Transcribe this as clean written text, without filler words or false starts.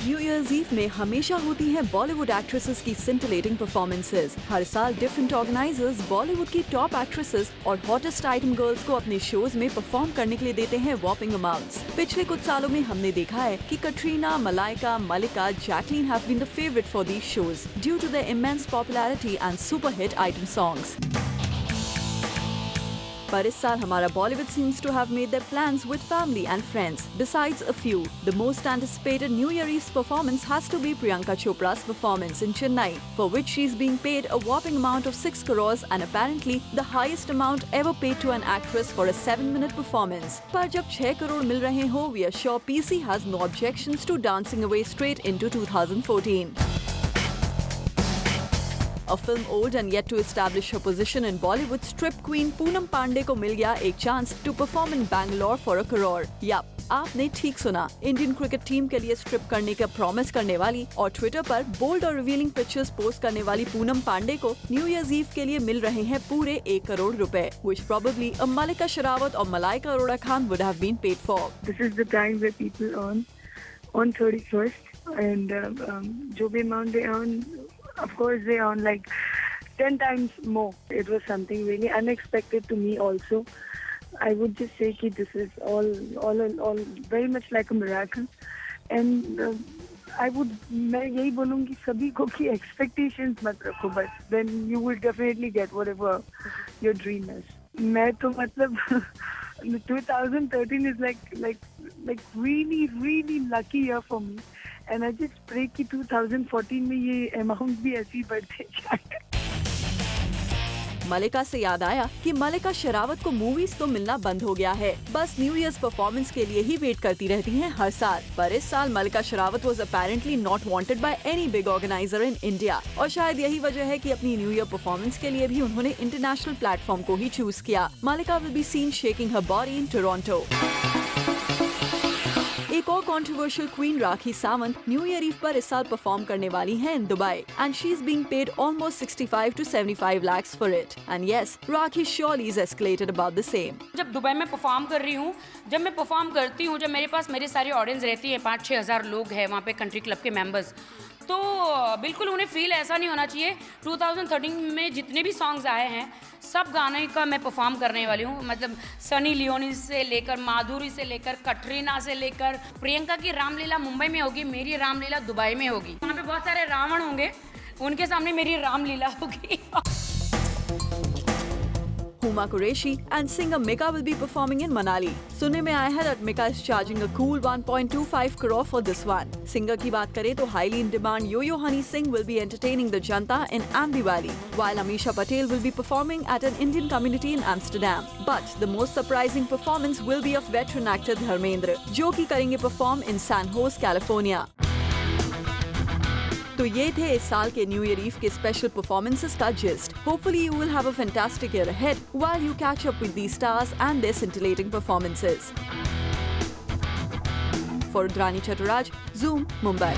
New years ewe में हमेशा होती हैं बॉलीवुड एक्ट्रेसेस की सिंटिलेटिंग परफॉर्मेंसेस। हर साल डिफरेंट ऑर्गेनाइजर्स बॉलीवुड की टॉप एक्ट्रेसेस और हॉटेस्ट आइटम गर्ल्स को अपने शोज में परफॉर्म करने के लिए देते हैं वॉपिंग अमाउंट्स। पिछले कुछ सालों में हमने देखा है कि Katrina, Malaika, Mallika, Jacqueline have been the favourite for these shows due to the immense popularity and super hit item songs. पर इस साल हमारा Bollywood seems to have made their plans with family and friends. Besides a few, the most anticipated New Year Eve's performance has to be Priyanka Chopra's performance in Chennai, for which she's being paid a whopping amount of 6 crores and apparently the highest amount ever paid to an actress for a 7-minute performance. पर जब 6 crore मिल रहे हो, we are sure PC has no objections to dancing away straight into 2014. A film old and yet to establish her position in Bollywood, strip queen Poonam Pandey को मिल गया एक chance to perform in Bangalore for a crore. Yup, आपने ठीक सुना। Indian cricket team के लिए strip करने का प्रॉमिस करने वाली और ट्विटर पर बोल्ड और रिवीलिंग पिक्चर्स पोस्ट करने वाली पूनम पांडे को न्यू ईयर्स ईव के लिए मिल रहे हैं पूरे 1 करोड़ रुपए, which probably a Malika Sherawat or Malaika Arora Khan would have been paid for. This is the time where people earn on 31st and जो भी amount they earn, of course they earn like 10 times more. It was something really unexpected to me also. I would just say that this is all very much like a miracle. And मैं यही बोलूँगी सभी को कि expectations मत रखो बस. Then you will definitely get whatever your dream is. मैं तो मतलब 2013 is like really lucky year for me. And I just pray कि 2014 में ये अमाउंट भी ऐसी बढ़ते जाए। मलिका से याद आया कि मलिका शेरावत को मूवीज तो मिलना बंद हो गया है, बस न्यू ईयर्स परफॉर्मेंस के लिए ही वेट करती रहती हैं हर साल। पर इस साल Mallika Sherawat was apparently not wanted by any big organiser in India और शायद यही वजह है कि अपनी न्यू ईयर परफॉर्मेंस के लिए भी उन्होंने इंटरनेशनल प्लेटफॉर्म को ही चूज किया। Mallika will be seen shaking her body in Toronto. एक और controversial queen Rakhi Sawant new year eve पर इस साल परफॉर्म करने वाली हैं in Dubai and she is being paid almost 65 to 75 lakhs for it. And yes, Rakhi surely is escalated about the same. जब Dubai में परफॉर्म कर रही हूँ, जब मैं परफॉर्म करती हूँ, जब मेरे पास मेरी सारी ऑडियंस रहती है, 5-6 हज़ार लोग हैं वहाँ पे कंट्री क्लब के मेंबर्स, तो बिल्कुल उन्हें फील ऐसा नहीं होना चाहिए। 2013 में जितने भी सॉन्ग्स आए हैं सब गाने का मैं परफॉर्म करने वाली हूँ। मतलब सनी लियोनी से लेकर माधुरी से लेकर कटरीना से लेकर प्रियंका की रामलीला मुंबई में होगी, मेरी रामलीला दुबई में होगी। वहाँ पे बहुत सारे रावण होंगे, उनके सामने मेरी रामलीला होगी। Huma Qureshi and singer Mika will be performing in Manali. सुनने में आया है that Mika is charging a cool 1.25 crore for this one. Singer की बात करें तो highly in demand Yo-Yo Honey Singh will be entertaining the Janta in Ambi Valley, while Amisha Patel will be performing at an Indian community in Amsterdam. But the most surprising performance will be of veteran actor Dharmendra, जो कि करेंगे perform in San Jose, California. तो ये थे इस साल के new year eve के स्पेशल परफॉर्मेंसेस का gist. Hopefully you will have a fantastic year ahead while you catch up with these stars and their scintillating performances. For Rudrani Chaturaj, Zoom, Mumbai।